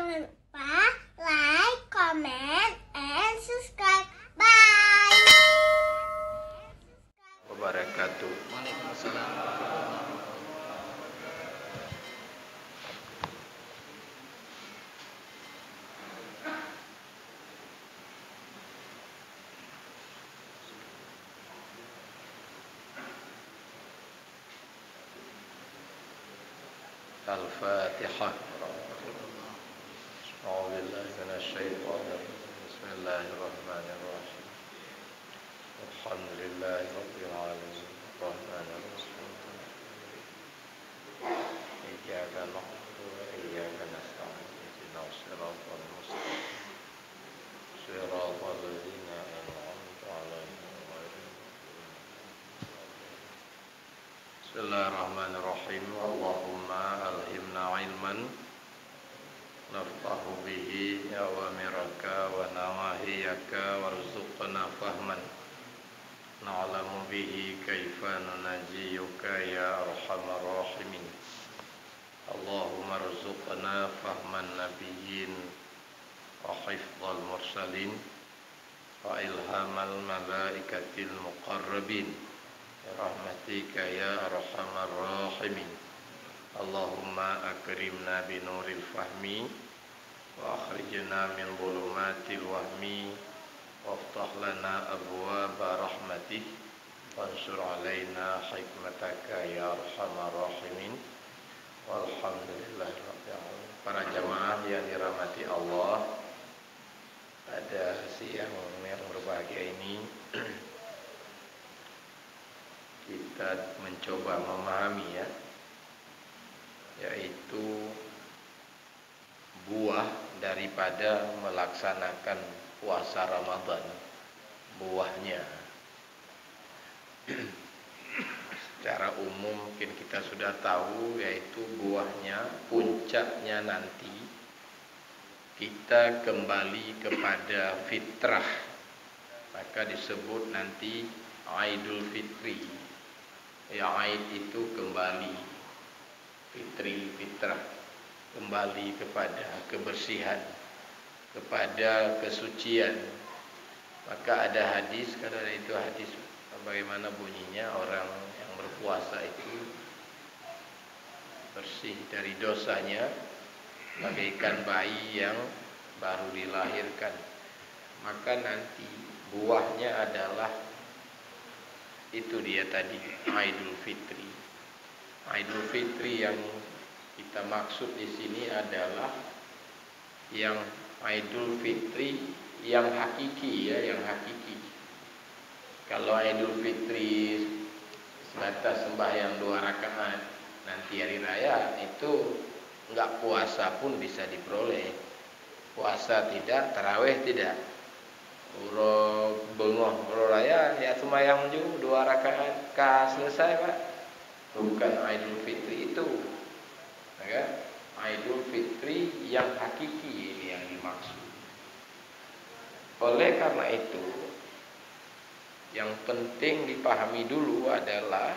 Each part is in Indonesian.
Jangan lupa like, comment, and subscribe. Bye. Wabarakatuh. Waalaikumsalam. Al-Fatihah. A'udzubillahi minasyaitonir rajim. Bismillahirrahmanirrahim. Alhamdulillahi rabbil alamin. Arrahmanir rahim. Iyyaka na'budu wa iyyaka nasta'in. Ihdinas siratal mustaqim. Siratal ladzina an'amta 'alaihim ghairil Bismillahirrahmanirrahim. Allahumma alhimna ilman naftahu bihi awamiraka wa nawahiyaka warzuqna fahman na'lamu bihi kaifa nunajiyuka ya arhamar rahimin. Allahumma arzuqna fahman nabiyyin wa hifdzal mursalin wa ilhamal malaikatil muqarrabin rahmatika ya arhamar rahimin. Allahumma akrimna binuril fahmi wa akhrijna min dhulumatil wahmi waftah lana abwaaba rahmatik wansur alaina hikmataka ya arhamar rahimin. Walhamdulillahi rabbil alamin. Para jamaah yang dirahmati Allah, pada siang yang berbahagia ini kita mencoba memahami yaitu buah daripada melaksanakan puasa Ramadan, buahnya. Secara umum mungkin kita sudah tahu, yaitu buahnya, puncaknya nanti kita kembali kepada fitrah, maka disebut nanti Aidul Fitri. Aid itu kembali, fitri, fitrah, kembali kepada kebersihan, kepada kesucian. Maka ada hadis, karena itu hadis bagaimana bunyinya, orang yang berpuasa itu bersih dari dosanya bagaikan bayi yang baru dilahirkan. Maka nanti buahnya adalah itu dia tadi, Aidul Fitri. Aidul Fitri yang kita maksud di sini adalah yang Aidul Fitri yang hakiki, yang hakiki. Kalau Aidul Fitri sebatas sembahyang 2 rakaat nanti hari raya, itu enggak puasa pun bisa diperoleh. Puasa tidak, tarawih tidak. Uro bengoh, uro raya ya sembahyang juga 2 rakaat selesai, Pak. Bukan Aidul Fitri itu. Maka Aidul Fitri yang hakiki ini yang dimaksud. Oleh karena itu, yang penting dipahami dulu adalah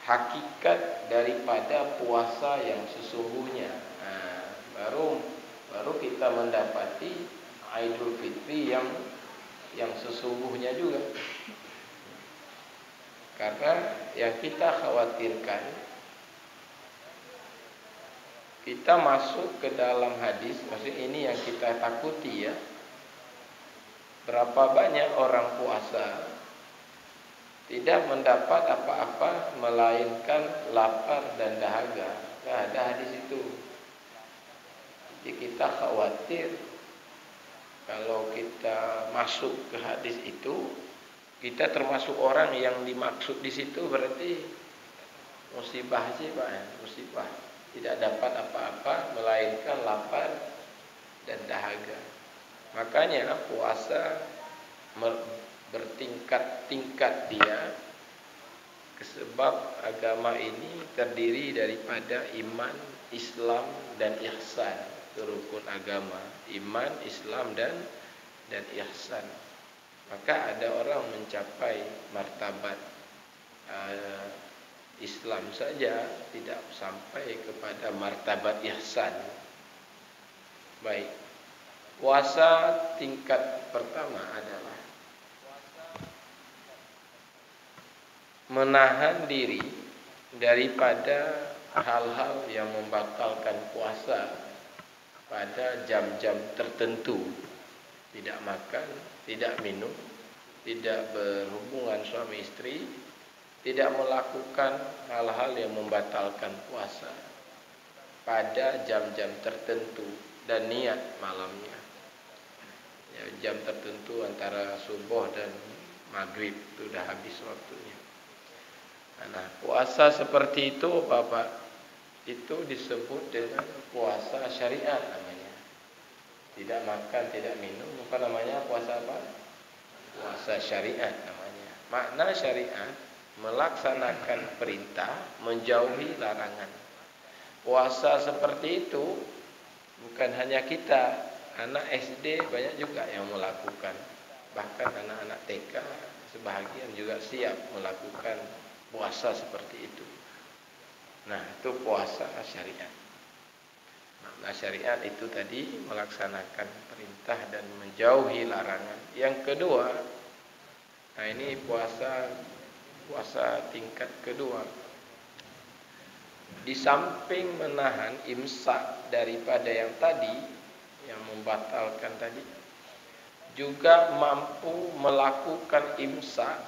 hakikat daripada puasa yang sesungguhnya. Nah, baru kita mendapati Aidul Fitri yang sesungguhnya juga. Karena yang kita khawatirkan, kita masuk ke dalam hadis, maksudnya ini yang kita takuti ya. Berapa banyak orang puasa tidak mendapat apa-apa melainkan lapar dan dahaga. Nah, ada hadis itu. Jadi kita khawatir kalau kita masuk ke hadis itu, kita termasuk orang yang dimaksud di situ, berarti musibah sih, Pak, musibah. Tidak dapat apa-apa melainkan lapar dan dahaga. Makanya puasa bertingkat-tingkat dia, sebab agama ini terdiri daripada iman, Islam, dan ihsan. Rukun agama, iman, Islam, dan ihsan. Maka ada orang mencapai martabat Islam saja tidak sampai kepada martabat ihsan. Baik. Puasa tingkat pertama adalah menahan diri daripada hal-hal yang membatalkan puasa pada jam-jam tertentu. Tidak makan, tidak minum, tidak berhubungan suami istri, tidak melakukan hal-hal yang membatalkan puasa pada jam-jam tertentu dan niat malamnya. Ya, jam tertentu antara subuh dan maghrib itu sudah habis waktunya. Nah, puasa seperti itu Bapak, itu disebut dengan puasa syariat namanya. Tidak makan, tidak minum, apa namanya puasa apa? Puasa syariat namanya. Makna syariat melaksanakan perintah, menjauhi larangan. Puasa seperti itu bukan hanya kita, anak SD banyak juga yang melakukan. Bahkan anak-anak TK sebahagian juga siap melakukan puasa seperti itu. Nah, itu puasa syariat. Makna syariat itu tadi melaksanakan perintah dan menjauhi larangan. Yang kedua, nah ini puasa tingkat kedua. Di samping menahan imsak daripada yang tadi, yang membatalkan tadi, juga mampu melakukan imsak,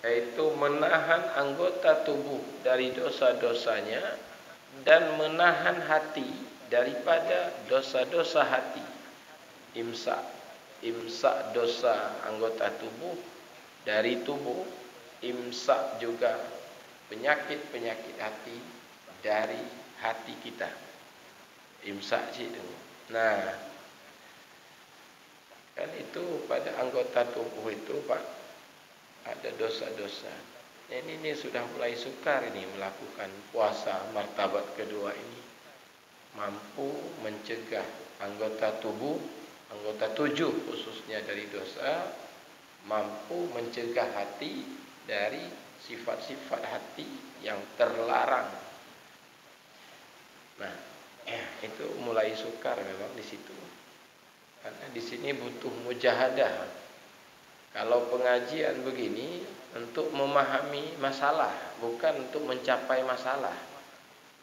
yaitu menahan anggota tubuh dari dosa-dosanya dan menahan hati daripada dosa-dosa hati. Imsak dosa anggota tubuh dari tubuh, imsak juga penyakit-penyakit hati dari hati kita. Imsak itu. Nah, kan itu pada anggota tubuh itu Pak, ada dosa-dosa. Ini sudah mulai sukar ini melakukan puasa martabat kedua ini. Mampu mencegah anggota tubuh, anggota 7 khususnya dari dosa, mampu mencegah hati dari sifat-sifat hati yang terlarang. Nah, itu mulai sukar memang di situ. Karena di sini butuh mujahadah. Kalau pengajian begini untuk memahami masalah, bukan untuk mencapai masalah.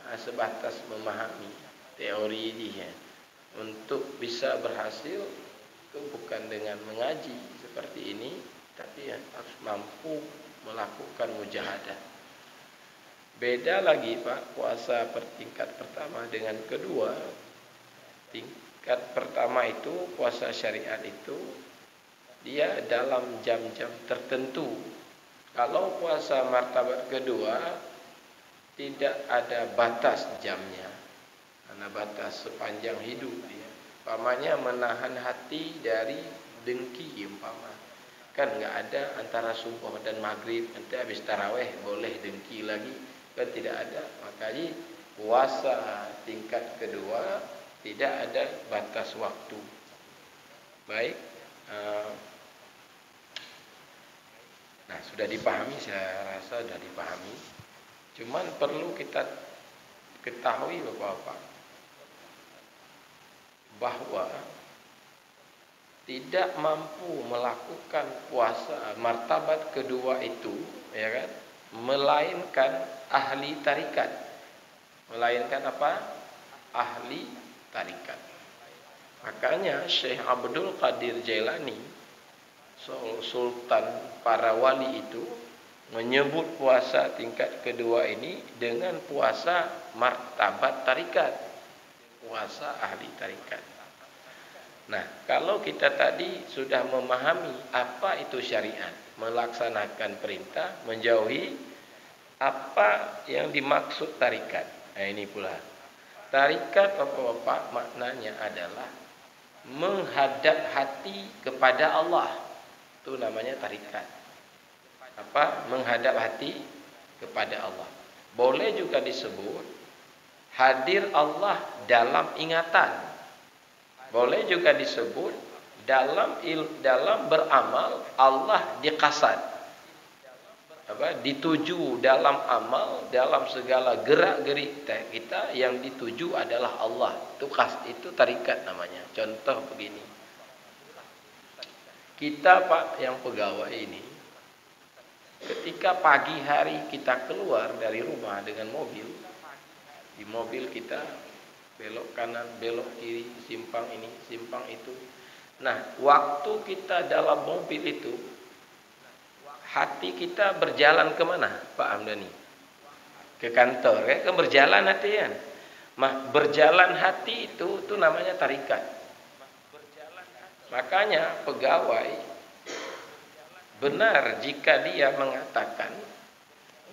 Nah, sebatas memahami teori dia. Untuk bisa berhasil itu bukan dengan mengaji seperti ini, tapi harus mampu melakukan mujahadah. Beda lagi Pak, puasa tingkat pertama dengan kedua. Tingkat pertama itu puasa syariat itu dia dalam jam-jam tertentu. Kalau puasa martabat kedua tidak ada batas jamnya, karena batas sepanjang hidup dia. Umpamanya menahan hati dari dengki umpama. Kan enggak ada antara subuh dan maghrib, nanti habis tarawih boleh dengki lagi, kan tidak ada. Makanya puasa tingkat kedua tidak ada batas waktu. Baik. Nah, sudah dipahami, saya rasa sudah dipahami. Cuman perlu kita ketahui Bapak-bapak bahwa tidak mampu melakukan puasa martabat kedua itu, ya kan, melainkan ahli tarikat. Melainkan apa? Ahli tarikat. Makanya Syekh Abdul Qadir Jailani, sultan para wali itu, menyebut puasa tingkat kedua ini dengan puasa martabat tarikat, puasa ahli tarikat. Nah, kalau kita tadi sudah memahami apa itu syariat, melaksanakan perintah, menjauhi apa yang dimaksud tarikat. Nah, ini pula tarikat Bapak-bapak maknanya adalah menghadap hati kepada Allah. Itu namanya tarikat. Apa? Menghadap hati kepada Allah. Boleh juga disebut hadir Allah dalam ingatan. Boleh juga disebut dalam beramal Allah diqasad. dituju dalam amal, dalam segala gerak-gerik kita, yang dituju adalah Allah. Itu tarikat namanya. Contoh begini. Kita Pak yang pegawai ini, ketika pagi hari kita keluar dari rumah dengan mobil, di mobil kita belok kanan, belok kiri, simpang ini, simpang itu. Nah, waktu kita dalam mobil itu, hati kita berjalan kemana, Pak Hamdani? Ke kantor, ya? Ke berjalan hati ya. Berjalan hati itu namanya tarikat. Makanya pegawai benar jika dia mengatakan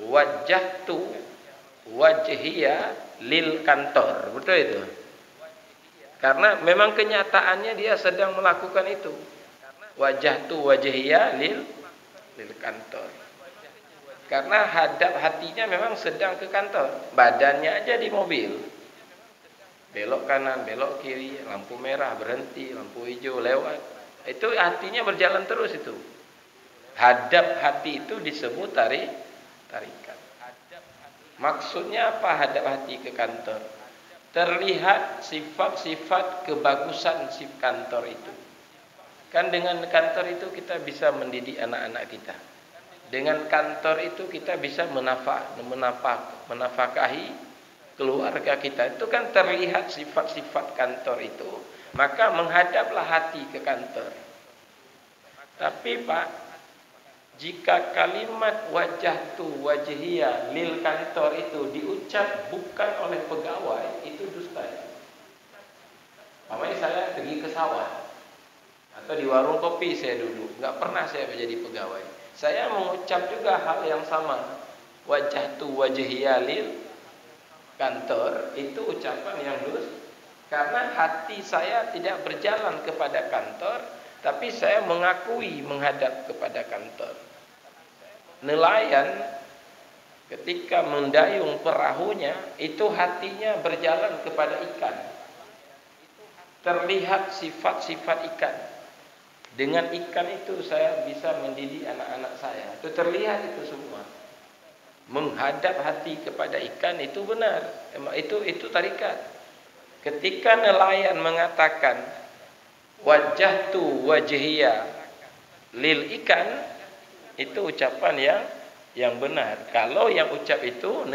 wajjahtu wajhiya lil kantor, betul itu? Karena memang kenyataannya dia sedang melakukan itu. Wajjahtu wajhiya lil kantor. Karena hadap hatinya memang sedang ke kantor, badannya aja di mobil. Belok kanan, belok kiri, lampu merah berhenti, lampu hijau lewat. Itu hatinya berjalan terus itu. Hadap hati itu disebut tarikat. Maksudnya apa hadap hati ke kantor? Terlihat sifat-sifat kebagusan si kantor itu. Kan dengan kantor itu kita bisa mendidik anak-anak kita. Dengan kantor itu kita bisa menafkahi keluarga kita. Itu kan terlihat sifat-sifat kantor itu. Maka menghadaplah hati ke kantor. Tapi Pak, jika kalimat wajjahtu wajhiya lil kantor itu diucap bukan oleh pegawai, itu dusta. Namanya saya pergi ke sawah atau di warung kopi saya duduk, nggak pernah saya menjadi pegawai. Saya mengucap juga hal yang sama. Wajjahtu wajhiya lil kantor, itu ucapan yang dusta. Karena hati saya tidak berjalan kepada kantor, tapi saya mengakui menghadap kepada kantor. Nelayan ketika mendayung perahunya, itu hatinya berjalan kepada ikan. Terlihat sifat-sifat ikan. Dengan ikan itu saya bisa mendidik anak-anak saya. Itu terlihat itu semua. Menghadap hati kepada ikan itu benar. Itu tarikat. Ketika nelayan mengatakan wajjahtu wajhiya lil ikan, itu ucapan yang benar. Kalau yang ucap itu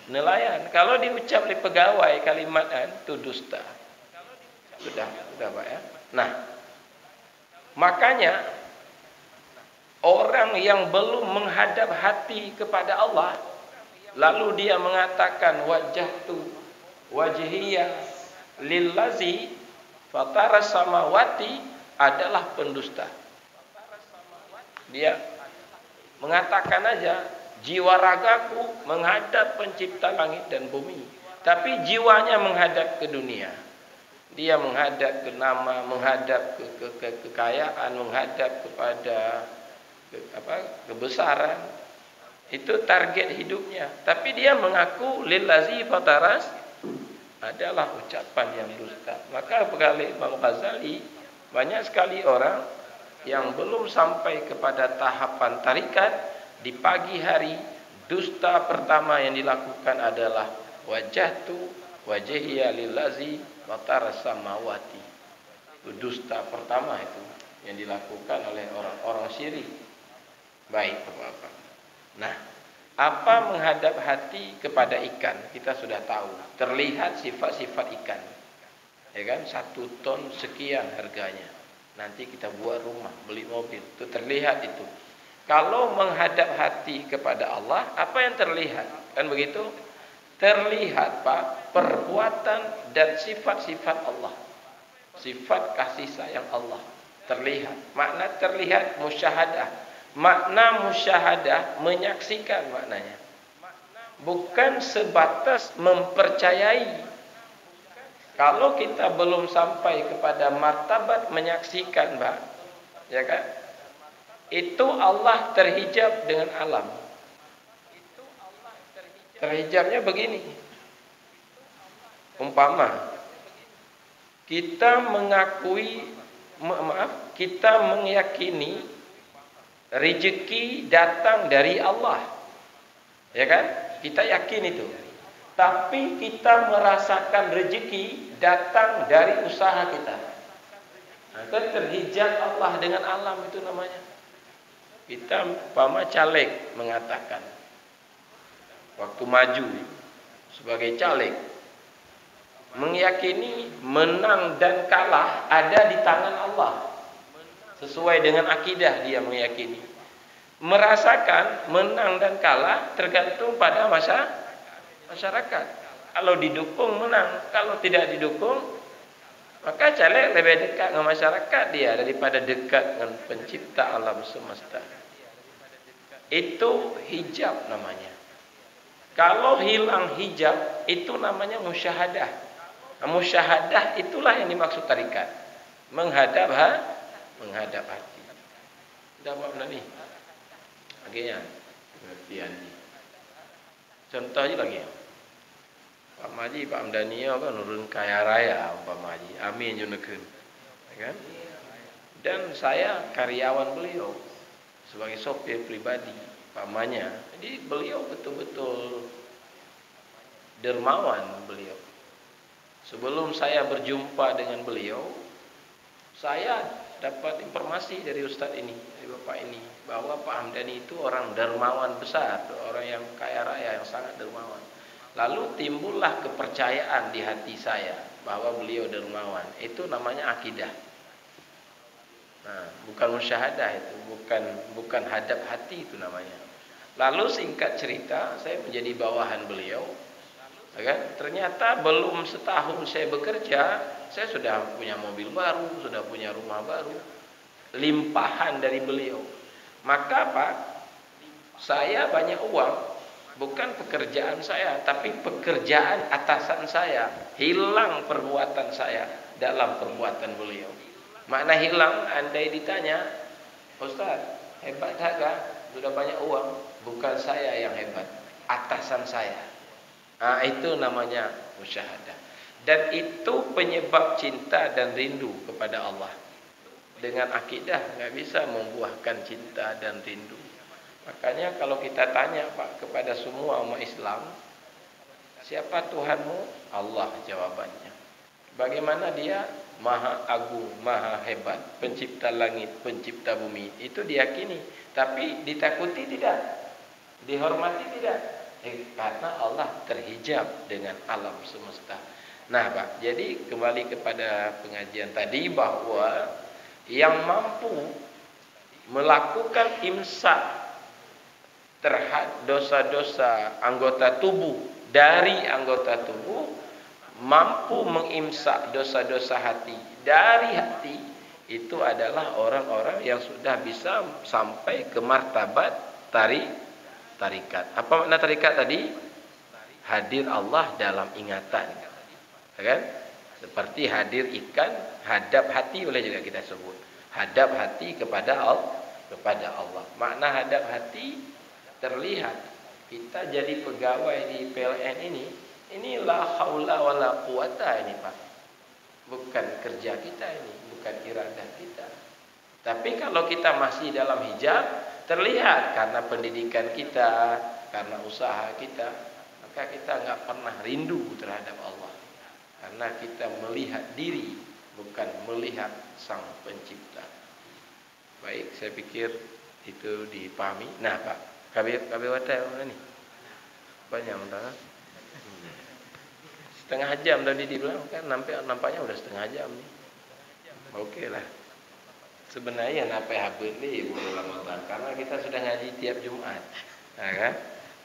nelayan. Kalau diucap oleh pegawai kalimat itu dusta. Sudah Pak ya. Nah, makanya orang yang belum menghadap hati kepada Allah, lalu dia mengatakan wajjahtu wajhiya lillazi fatara samawati, adalah pendusta. Dia mengatakan aja jiwa ragaku menghadap pencipta langit dan bumi, tapi jiwanya menghadap ke dunia. Dia menghadap ke nama, menghadap ke kekayaan, menghadap kepada kebesaran. Itu target hidupnya. Tapi dia mengaku lillazi fataras, adalah ucapan yang dusta. Maka pegawai Imam Ghazali, banyak sekali orang yang belum sampai kepada tahapan tarikat. Di pagi hari, dusta pertama yang dilakukan adalah wajjahtu wajhiya lillazi fataras samawati. Itu dusta pertama itu yang dilakukan oleh orang-orang syirik. Baik Bapak. Nah, apa menghadap hati kepada ikan? Kita sudah tahu. Terlihat sifat-sifat ikan. Ya kan? 1 ton sekian harganya. Nanti kita buat rumah, beli mobil. Itu terlihat itu. Kalau menghadap hati kepada Allah, apa yang terlihat? Kan begitu? Terlihat Pak, perbuatan dan sifat-sifat Allah. Sifat kasih sayang Allah. Terlihat. Makna terlihat musyahadah. Makna musyahadah menyaksikan maknanya. Bukan sebatas mempercayai. Kalau kita belum sampai kepada martabat menyaksikan, Pak, ya kan? Itu Allah terhijab dengan alam. Terhijabnya begini. Umpama kita mengakui, kita meyakini Rezeki datang dari Allah. Ya kan? Kita yakin itu. Tapi kita merasakan rezeki datang dari usaha kita. Nah, kan terhijab Allah dengan alam itu namanya. Kita umpama caleg mengatakan waktu maju sebagai caleg meyakini menang dan kalah ada di tangan Allah. Sesuai dengan akidah dia meyakini. Merasakan menang dan kalah tergantung pada masyarakat. Kalau didukung menang, kalau tidak didukung maka caleg lebih dekat dengan masyarakat dia daripada dekat dengan pencipta alam semesta. Itu hijab namanya. Kalau hilang hijab itu namanya musyahadah. Nah, musyahadah itulah yang dimaksud tarikat. Menghadap hati. Dah apa ni? Akhirnya pengertian ni. Contoh je lagi. Pak Maji, Pak Amdani kan urun kaya raya Pak Maji. Amin junekeun. Ya kan? Dan saya karyawan beliau sebagai sopir pribadi pamannya. Jadi beliau betul-betul dermawan beliau. Sebelum saya berjumpa dengan beliau, saya dapat informasi dari Ustadz ini, dari Bapak ini, bahwa Pak Hamdani itu orang dermawan besar, orang yang kaya raya, yang sangat dermawan. Lalu timbullah kepercayaan di hati saya bahwa beliau dermawan. Itu namanya akidah. Nah, bukan musyahadah itu, bukan hadap hati itu namanya. Lalu singkat cerita, saya menjadi bawahan beliau. Kan? Ternyata belum setahun saya bekerja, saya sudah punya mobil baru, sudah punya rumah baru, limpahan dari beliau. Maka Pak, saya banyak uang. Bukan pekerjaan saya, tapi pekerjaan atasan saya. Hilang perbuatan saya dalam perbuatan beliau. Makna hilang, andai ditanya, Ustaz, hebat tak kah? Sudah banyak uang. Bukan saya yang hebat, atasan saya. Nah, itu namanya musyahadah. Dan itu penyebab cinta dan rindu kepada Allah. Dengan akidah, nggak bisa membuahkan cinta dan rindu. Makanya kalau kita tanya Pak kepada semua umat Islam, siapa Tuhanmu? Allah jawabannya. Bagaimana dia? Maha agung, maha hebat, pencipta langit, pencipta bumi. Itu diyakini, tapi ditakuti tidak, dihormati tidak. Karena Allah terhijab dengan alam semesta. Nah Pak, jadi kembali kepada pengajian tadi bahwa yang mampu melakukan imsak terhadap dosa-dosa anggota tubuh dari anggota tubuh, mampu mengimsak dosa-dosa hati dari hati, itu adalah orang-orang yang sudah bisa sampai ke martabat tarikat. Apa makna tarikat tadi? Hadir Allah dalam ingatan, kan? Seperti hadir ikan, hadap hati boleh juga kita sebut. Hadap hati kepada Allah. Makna hadap hati terlihat. Kita jadi pegawai di PLN ini la haula wala quwata ini Pak. Bukan kerja kita ini, bukan iradah kita. Tapi kalau kita masih dalam hijab, terlihat karena pendidikan kita, karena usaha kita, maka kita enggak pernah rindu terhadap Allah. Karena kita melihat diri, bukan melihat Sang Pencipta. Baik, saya pikir itu dipahami. Nah Pak, KB hotel mana ni? Banyak dah. Setengah jam tadi dibilang kan, nampaknya udah setengah jam ni. Okeylah. Sebenarnya napai habis ni bulan Ramadan karena kita sudah ngaji tiap Jumat. Nah, kan?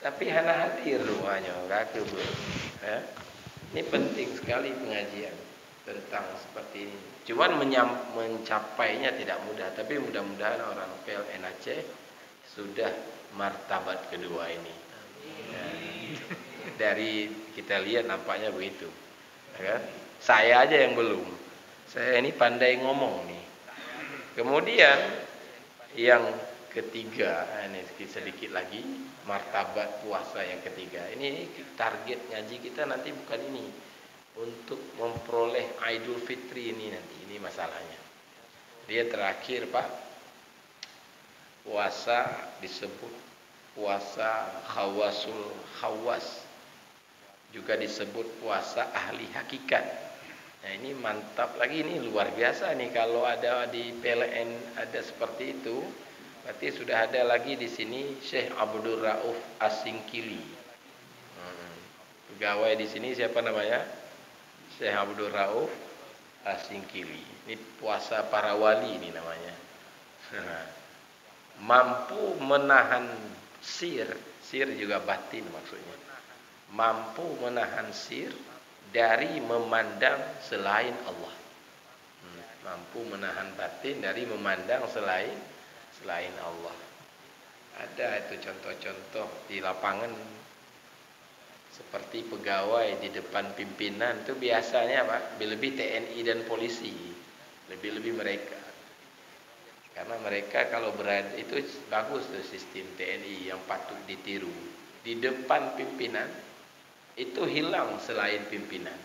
Tapi hana hadir rumahnya enggak ke. Ini penting sekali pengajian tentang seperti ini. Cuman mencapainya tidak mudah, tapi mudah-mudahan orang PLN Aceh sudah martabat kedua ini. Ya. Dari kita lihat nampaknya begitu. Ya. Saya aja yang belum. Saya ini pandai ngomong nih. Kemudian yang ketiga, ini sedikit lagi, martabat puasa yang ketiga. Ini target ngaji kita nanti bukan ini. Untuk memperoleh Idul Fitri ini nanti. Ini masalahnya. Dia terakhir Pak. puasa disebut puasa khawasul khawas, juga disebut puasa ahli hakikat. Nah ini mantap lagi, ini luar biasa nih kalau ada di PLN ada seperti itu. Berarti sudah ada lagi di sini Syekh Abdul Rauf Asingkili. Pegawai di sini siapa namanya? Syekh Abdul Rauf Asingkili. Ini puasa para wali ini namanya. Mampu menahan sir juga batin maksudnya. Mampu menahan sir dari memandang selain Allah. Mampu menahan batin dari memandang selain Allah. Ada itu contoh-contoh di lapangan, seperti pegawai di depan pimpinan itu biasanya Pak, lebih TNI dan polisi, lebih mereka. Karena mereka kalau berada itu bagus tuh sistem TNI yang patut ditiru. Di depan pimpinan itu hilang selain pimpinan.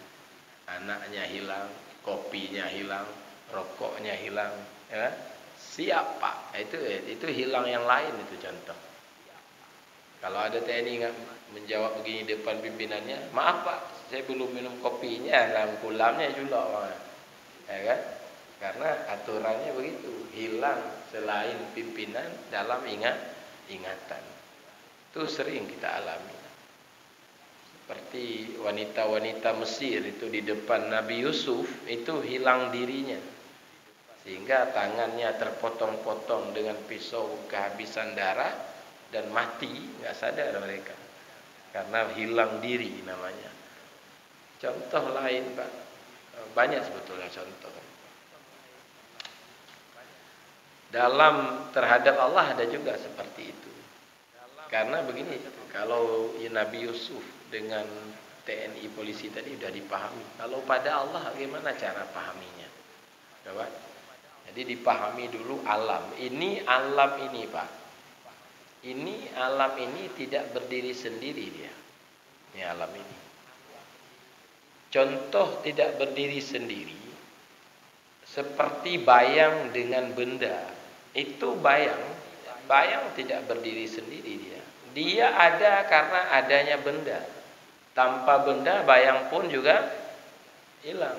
Anaknya hilang, kopinya hilang, rokoknya hilang, ya. Siap Pak, itu hilang yang lain itu contoh. Kalau ada TNI nggak menjawab begini depan pimpinannya, maaf Pak, saya belum minum kopinya, lampu-lamnya juga, ya kan? Karena aturannya begitu, hilang selain pimpinan dalam ingatan. Itu sering kita alami. Seperti wanita-wanita Mesir itu di depan Nabi Yusuf itu hilang dirinya, sehingga tangannya terpotong-potong dengan pisau kehabisan darah dan mati, nggak sadar mereka karena hilang diri namanya. Contoh lain Pak, banyak sebetulnya contoh. Dalam terhadap Allah ada juga seperti itu. Karena begini, kalau Nabi Yusuf dengan TNI polisi tadi sudah dipahami. Kalau pada Allah bagaimana cara pahaminya? Coba. Jadi dipahami dulu alam. Ini alam ini Pak. Ini alam ini tidak berdiri sendiri dia. Ini alam ini. Contoh tidak berdiri sendiri seperti bayang dengan benda. Itu bayang tidak berdiri sendiri dia. Dia ada karena adanya benda. Tanpa benda bayang pun juga hilang.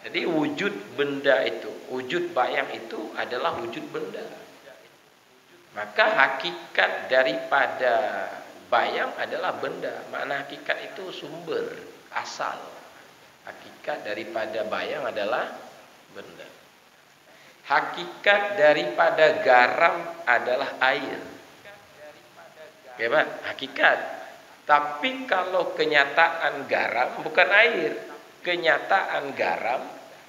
Jadi wujud benda itu, wujud bayang itu adalah wujud benda. Maka hakikat daripada bayang adalah benda. Makna hakikat itu sumber, asal. Hakikat daripada bayang adalah benda. Hakikat daripada garam adalah air. Oke Pak, hakikat. Tapi kalau kenyataan garam bukan air. Kenyataan garam,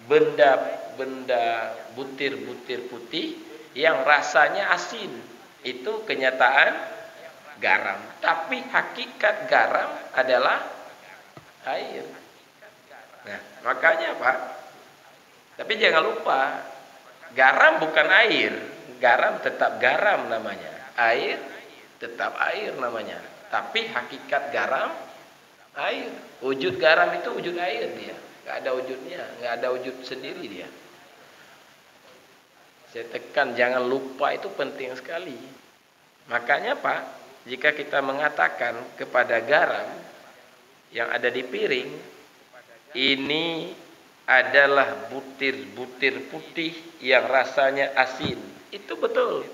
benda-benda butir-butir putih yang rasanya asin. Itu kenyataan garam. Tapi hakikat garam adalah air. Nah, makanya Pak. Tapi jangan lupa, garam bukan air. Garam tetap garam namanya. Air tetap air namanya. Tapi hakikat garam air. Wujud garam itu wujud air dia. Nggak ada wujudnya, nggak ada wujud sendiri dia. Saya tekan jangan lupa, itu penting sekali. Makanya Pak, jika kita mengatakan kepada garam yang ada di piring, ini adalah butir-butir putih yang rasanya asin. Itu betul.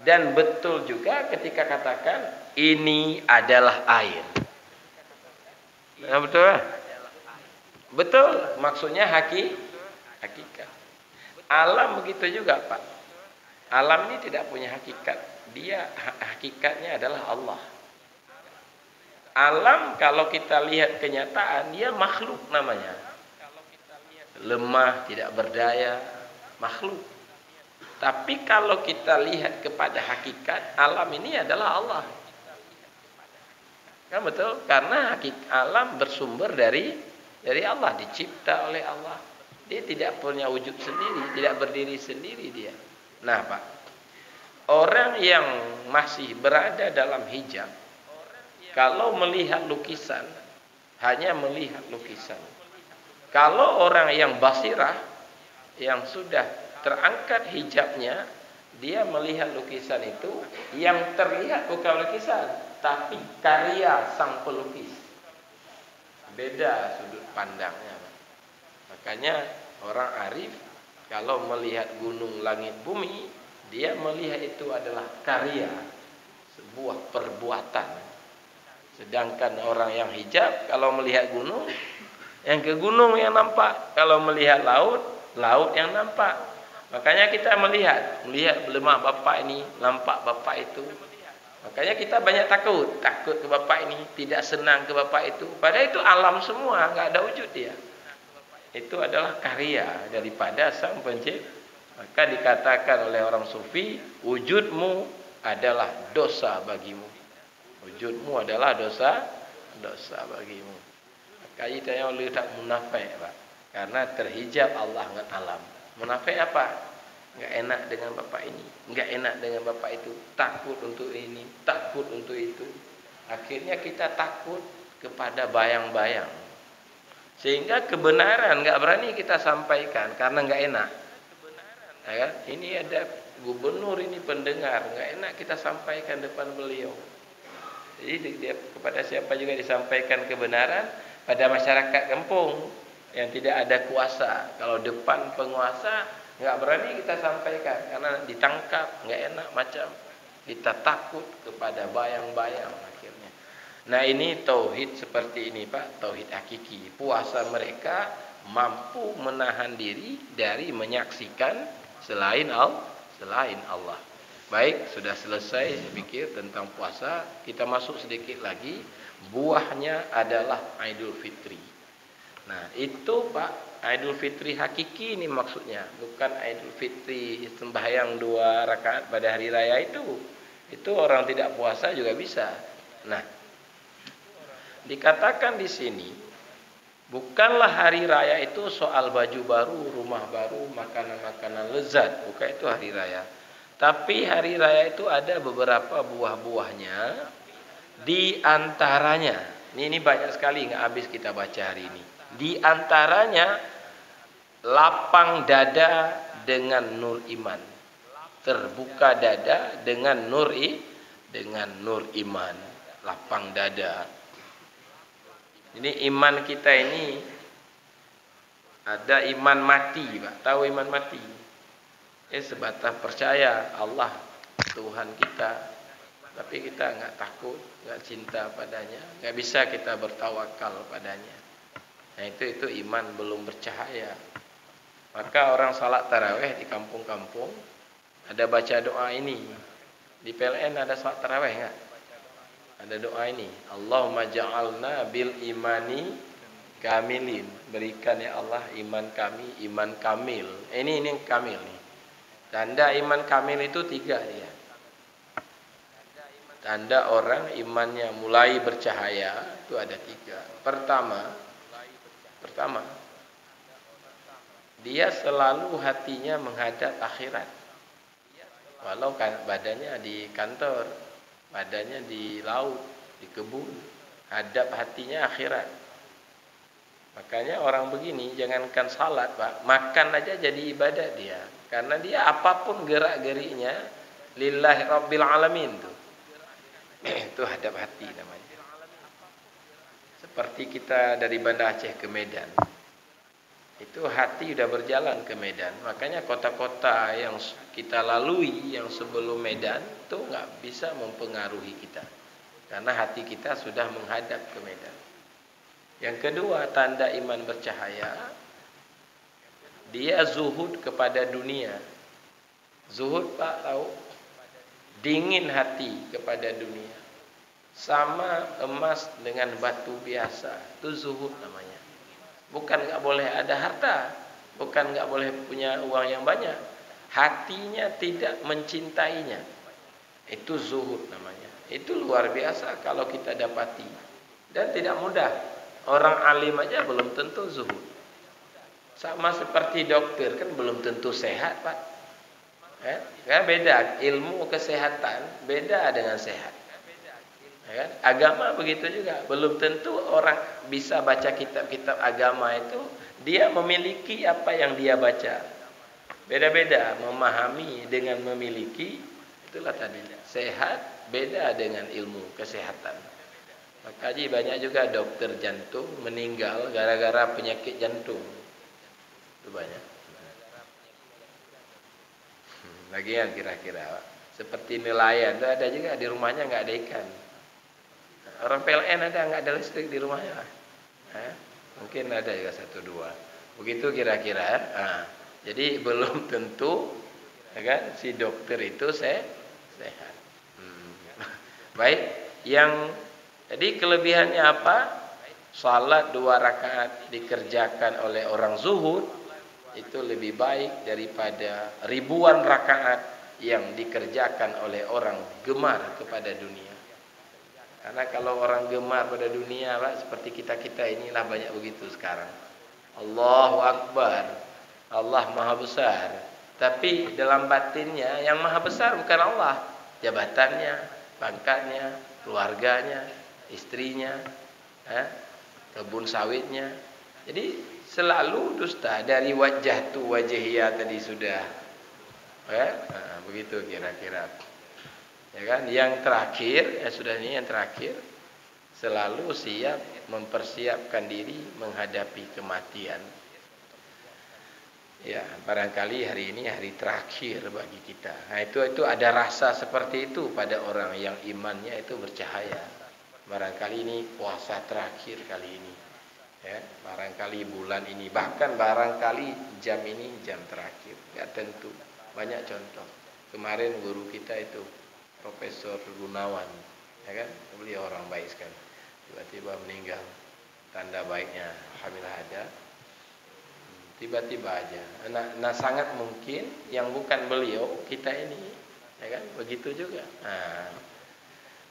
Dan betul juga ketika katakan ini adalah air. Nah, betul? Betul, maksudnya hakikat. Alam begitu juga Pak. Alam ini tidak punya hakikat. Dia hakikatnya adalah Allah. Alam kalau kita lihat kenyataan, dia makhluk namanya. Lemah, tidak berdaya, makhluk. Tapi kalau kita lihat kepada hakikat, alam ini adalah Allah. Kan betul? Karena alam bersumber dari Allah, dicipta oleh Allah. Dia tidak punya wujud sendiri, tidak berdiri sendiri dia. Nah Pak, orang yang masih berada dalam hijab, kalau melihat lukisan, hanya melihat lukisan. Kalau orang yang basirah, yang sudah terangkat hijabnya, dia melihat lukisan itu, yang terlihat bukan lukisan, tapi karya sang pelukis. Beda sudut pandangnya. Makanya orang arif kalau melihat gunung, langit, bumi, dia melihat itu adalah karya, sebuah perbuatan. Sedangkan orang yang hijab kalau melihat gunung, yang ke gunung yang nampak. Kalau melihat laut, laut yang nampak. Makanya kita melihat lemah bapak ini, nampak bapak itu. Makanya kita banyak takut ke bapak ini, tidak senang ke bapak itu. Padahal itu alam semua, nggak ada wujud dia. Itu adalah karya daripada sang pencipta. Maka dikatakan oleh orang sufi, wujudmu adalah dosa bagimu. Wujudmu adalah dosa bagimu. Maka kita yang tak munafik, Pak. Karena terhijab Allah dengan alam. Munafik apa? Enggak enak dengan bapak ini, enggak enak dengan bapak itu, takut untuk ini, takut untuk itu. Akhirnya kita takut kepada bayang-bayang. Sehingga kebenaran enggak berani kita sampaikan karena enggak enak. Ya, ini ada gubernur ini pendengar, enggak enak kita sampaikan depan beliau. Jadi dia, kepada siapa juga disampaikan kebenaran, pada masyarakat kampung yang tidak ada kuasa. Kalau depan penguasa nggak berani kita sampaikan karena ditangkap, nggak enak macam. Kita takut kepada bayang-bayang akhirnya. Nah ini tauhid seperti ini Pak, tauhid hakiki. Puasa mereka mampu menahan diri dari menyaksikan selain Allah. Baik, sudah selesai saya pikir tentang puasa. Kita masuk sedikit lagi. Buahnya adalah Idul Fitri. Nah itu Pak, Idul Fitri hakiki ini maksudnya, bukan Idul Fitri sembahyang 2 rakaat pada hari raya itu. Itu orang tidak puasa juga bisa. Nah, dikatakan di sini, bukanlah hari raya itu soal baju baru, rumah baru, makanan-makanan lezat, bukan itu hari raya. Tapi hari raya itu ada beberapa buah-buahnya, di antaranya, ini banyak sekali nggak habis kita baca hari ini. Di antaranya lapang dada dengan nur iman, terbuka dada dengan nur iman, lapang dada. Ini iman kita ini ada iman mati, Pak. Tahu iman mati? Sebatas percaya Allah Tuhan kita, tapi kita nggak takut, nggak cinta padanya, nggak bisa kita bertawakal padanya. Nah itu iman belum bercahaya. Maka orang salat tarawih di kampung-kampung ada baca doa ini. Di PLN ada salat tarawih enggak? Ada doa ini. Allahumma ja'alna bil imani kamilin. Berikan ya Allah iman kami iman kamil. Ini kamil nih. Tanda iman kamil itu 3 dia. Tanda orang imannya mulai bercahaya itu ada 3. Pertama, dia selalu hatinya menghadap akhirat. Walau badannya di kantor, badannya di laut, di kebun, hadap hatinya akhirat. Makanya orang begini jangankan salat Pak, makan aja jadi ibadah dia. Karena dia apapun gerak-geriknya lillahi rabbil alamin tuh. Itu hadap hati namanya. Seperti kita dari Banda Aceh ke Medan, itu hati sudah berjalan ke Medan. Makanya kota-kota yang kita lalui yang sebelum Medan itu nggak bisa mempengaruhi kita, karena hati kita sudah menghadap ke Medan. Yang kedua, tanda iman bercahaya, dia zuhud kepada dunia. Zuhud Pak tahu, dingin hati kepada dunia. Sama emas dengan batu biasa, itu zuhud namanya. Bukan nggak boleh ada harta, bukan nggak boleh punya uang yang banyak, hatinya tidak mencintainya, itu zuhud namanya. Itu luar biasa kalau kita dapati, dan tidak mudah. Orang alim aja belum tentu zuhud. Sama seperti dokter kan belum tentu sehat Pak. Kan beda, ilmu kesehatan beda dengan sehat. Ya, agama begitu juga, belum tentu orang bisa baca kitab-kitab agama itu dia memiliki apa yang dia baca. Beda-beda memahami dengan memiliki, itulah tadi. Sehat beda dengan ilmu kesehatan. Makanya banyak juga dokter jantung meninggal gara-gara penyakit jantung. Itu banyak. Lagi yang kira-kira seperti nelayan itu ada juga di rumahnya nggak ada ikan. Orang PLN ada nggak ada listrik di rumahnya? Mungkin ada juga satu dua. Begitu kira-kira. Jadi belum tentu, ya kan, si dokter itu sehat. Baik, jadi kelebihannya apa? Salat 2 rakaat dikerjakan oleh orang zuhud itu lebih baik daripada ribuan rakaat yang dikerjakan oleh orang gemar kepada dunia. Karena kalau orang gemar pada dunia, Pak, seperti kita-kita inilah banyak begitu sekarang. Allahu Akbar, Allah Maha Besar. Tapi dalam batinnya yang Maha Besar bukan Allah. Jabatannya, pangkatnya, keluarganya, istrinya, kebun sawitnya. Jadi selalu dusta. Dari wajah tu wajahia tadi sudah. Begitu kira-kira. Ya kan? Yang terakhir, sudah ini yang terakhir, selalu siap mempersiapkan diri menghadapi kematian. Ya, barangkali hari ini hari terakhir bagi kita. Nah, itu ada rasa seperti itu pada orang yang imannya itu bercahaya. Barangkali ini puasa terakhir kali ini. Ya, barangkali bulan ini, bahkan barangkali jam ini jam terakhir. Enggak tentu. Banyak contoh. Kemarin guru kita itu Profesor Gunawan, ya kan? Beliau orang baik sekali. Tiba-tiba meninggal. Tanda baiknya alhamdulillah ada. Tiba-tiba aja. Nah, sangat mungkin yang bukan beliau kita ini, ya kan? Begitu juga.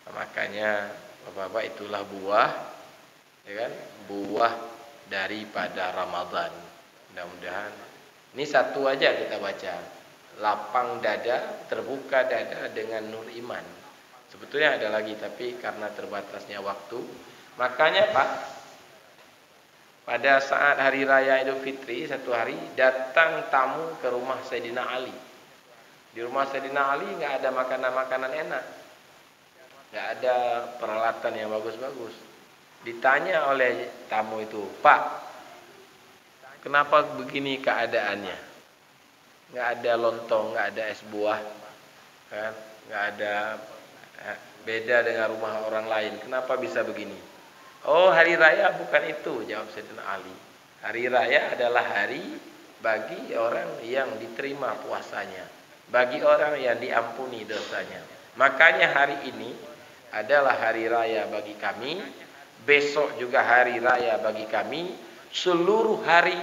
Makanya Bapak-bapak, itulah buah, ya kan? Buah daripada Ramadan. Mudah-mudahan ini satu aja kita baca. Lapang dada, terbuka dada dengan nur iman. Sebetulnya ada lagi, tapi karena terbatasnya waktu, makanya Pak, pada saat hari raya Idul Fitri satu hari datang tamu ke rumah Sayyidina Ali. Di rumah Sayyidina Ali nggak ada makanan-makanan enak, nggak ada peralatan yang bagus-bagus. Ditanya oleh tamu itu, Pak, kenapa begini keadaannya? Nggak ada lontong, nggak ada es buah, kan? Nggak ada, beda dengan rumah orang lain. Kenapa bisa begini? Oh, hari raya bukan itu, jawab Sayyidina Ali. Hari raya adalah hari bagi orang yang diterima puasanya, bagi orang yang diampuni dosanya. Makanya hari ini adalah hari raya bagi kami, besok juga hari raya bagi kami, seluruh hari,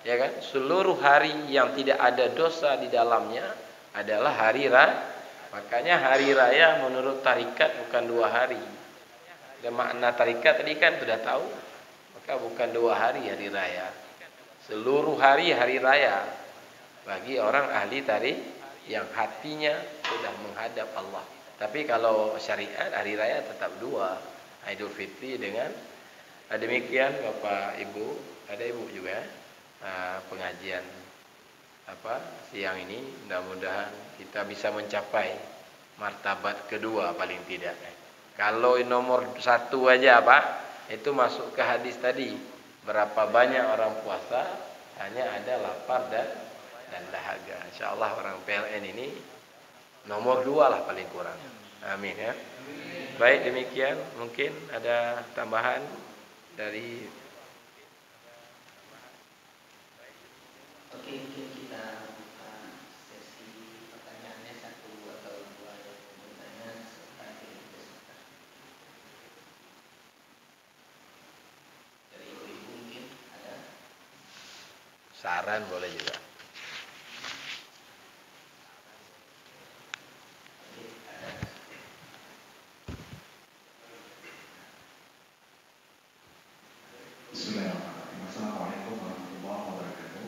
ya kan? Seluruh hari yang tidak ada dosa di dalamnya adalah hari raya. Makanya hari raya menurut tarikat bukan 2 hari. Dan makna tarikat tadi kan sudah tahu. Maka bukan 2 hari hari raya. Seluruh hari hari raya bagi orang ahli tarik yang hatinya sudah menghadap Allah. Tapi kalau syariat hari raya tetap 2, Idul Fitri dengan demikian Bapak Ibu, ada Ibu juga pengajian siang ini, mudah-mudahan kita bisa mencapai martabat kedua paling tidak. Kalau nomor 1 aja Pak, itu masuk ke hadis tadi, berapa banyak orang puasa hanya ada lapar dan dahaga. Insyaallah orang PLN ini nomor 2 lah paling kurang. Amin ya. Baik, demikian, mungkin ada tambahan dari. Oke, mungkin kita buka sesi pertanyaannya 1 atau 2 yang bertanya serta peserta. Dari ibu-ibu mungkin ada Saran boleh juga. Bismillahirrahmanirrahim. Assalamualaikum warahmatullahi wabarakatuh.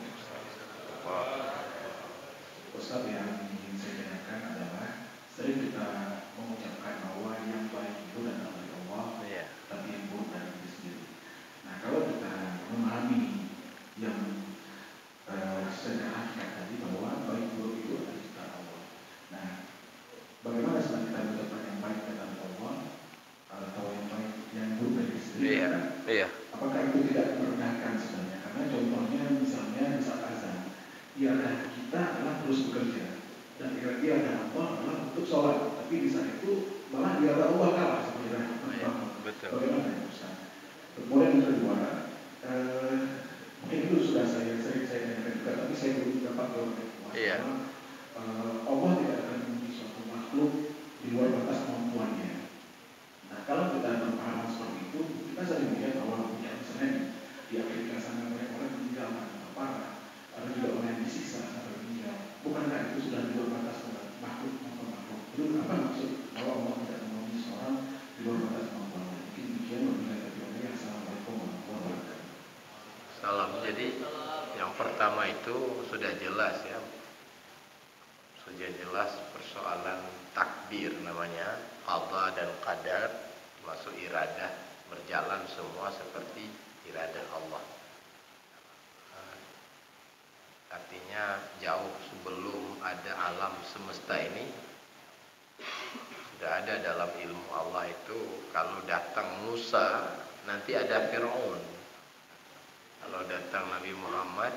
Ustaz, yang ingin saya tanyakan adalah sering kita mengucapkan bahwa yang baik itu datang dari Allah, tapi yang buruk dari diri sendiri. Nah, kalau kita memahami yang sedang ada Allah adalah untuk sholat, tapi di saat itu malah dia ada Allah kalah sebenarnya. Betul. Bagaimana ya Ustaz? Kemudian yang kedua, mungkin itu sudah sering saya tanyakan juga, tapi saya belum dapat jawaban. Iya. Allah tidak akan memuji suatu makhluk di luar batas kemampuannya. Nah, kalau kita berpaham seperti itu, kita sering melihat bahwa misalnya di Afrika sana banyak orang meninggal karena parah, ada juga orang yang disiksa sampai meninggal. Bukankah itu sudah di luar batas makhluk maupun makhluk? Itu apa maksud bahwa Allah tidak memuji seorang di luar batas kemampuannya? Mungkin demikian memberikan keterangan yang Assalamualaikum warahmatullahi wabarakatuh. Salam. Jadi yang pertama itu sudah jelas ya. Sudah jelas persoalan takdir namanya, qada dan qadar, masuk iradah, berjalan semua seperti iradah Allah. Artinya jauh sebelum ada alam semesta ini sudah ada dalam ilmu Allah itu, kalau datang Musa nanti ada Fir'aun, kalau datang Nabi Muhammad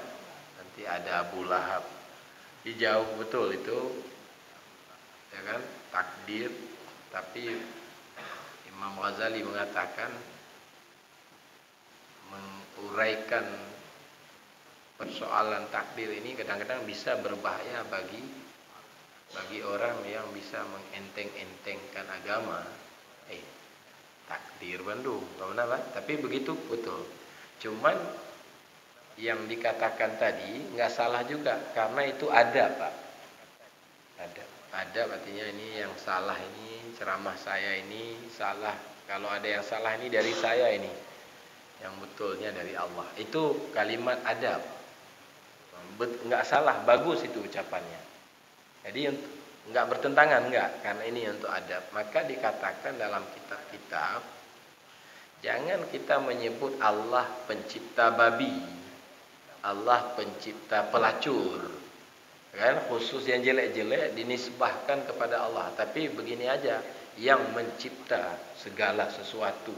nanti ada Abu Lahab. Jauh betul itu, ya kan, takdir. Tapi Imam Ghazali mengatakan, menguraikan persoalan takdir ini kadang-kadang bisa berbahaya bagi orang yang bisa mengenteng-entengkan agama. Takdir Bandung, kenapa? Tapi begitu betul. Cuman yang dikatakan tadi nggak salah juga, karena itu ada, Pak. Ada artinya ini yang salah, ini ceramah saya ini salah. Kalau ada yang salah ini dari saya ini, yang betulnya dari Allah. Itu kalimat adab. Nggak salah, bagus itu ucapannya. Jadi nggak bertentangan, nggak, karena ini untuk adab. Maka dikatakan dalam kitab-kitab, jangan kita menyebut Allah pencipta babi, Allah pencipta pelacur, kan? Khusus yang jelek-jelek dinisbahkan kepada Allah. Tapi begini aja, yang mencipta segala sesuatu.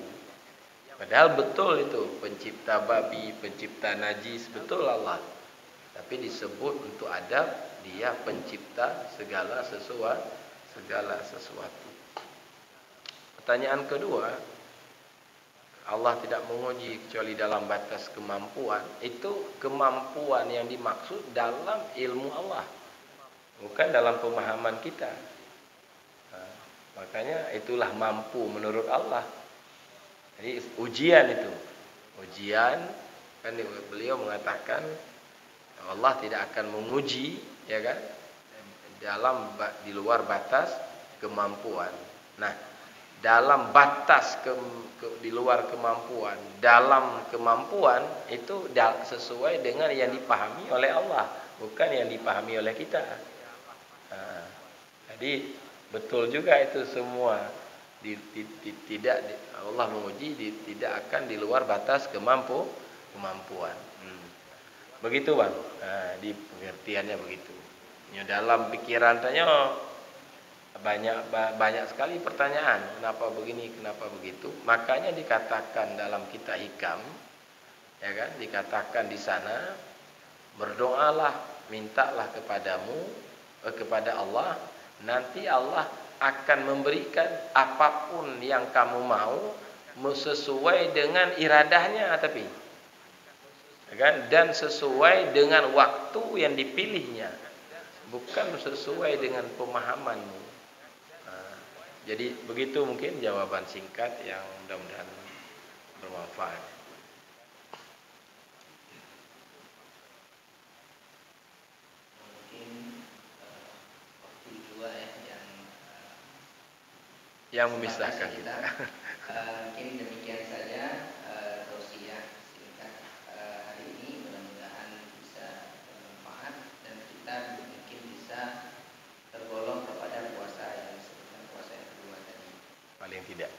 Padahal betul itu, pencipta babi, pencipta najis, betul Allah. Tapi disebut untuk adab, dia pencipta segala sesuatu. Pertanyaan kedua, Allah tidak menguji kecuali dalam batas kemampuan. Itu kemampuan yang dimaksud dalam ilmu Allah, bukan dalam pemahaman kita. Makanya itulah mampu menurut Allah. Jadi ujian itu, ujian kan beliau mengatakan Allah tidak akan menguji, ya kan, di luar batas kemampuan. Nah, dalam batas di luar kemampuan, dalam kemampuan itu sesuai dengan yang dipahami oleh Allah, bukan yang dipahami oleh kita. Jadi betul juga itu semua. Allah menguji tidak akan di luar batas kemampuan. Begitu Bang. Di pengertiannya begitu. Ya, dalam pikiran tanya banyak sekali pertanyaan, kenapa begini, kenapa begitu. Makanya dikatakan dalam kitab Hikam, ya kan, dikatakan di sana, berdoalah, mintalah kepada Allah, nanti Allah akan memberikan apapun yang kamu mau sesuai dengan iradahnya, tapi ya kan, dan sesuai dengan waktu yang dipilihnya, bukan sesuai dengan pemahamanmu. Jadi begitu mungkin jawaban singkat yang mudah-mudahan bermanfaat. Mungkin waktu dua ya yang memisahkan kita. Mungkin demikian saja tausiah singkat hari ini. Mudah-mudahan bisa bermanfaat dan kita mungkin bisa tergolong kepada puasa yang kedua tadi. Paling tidak.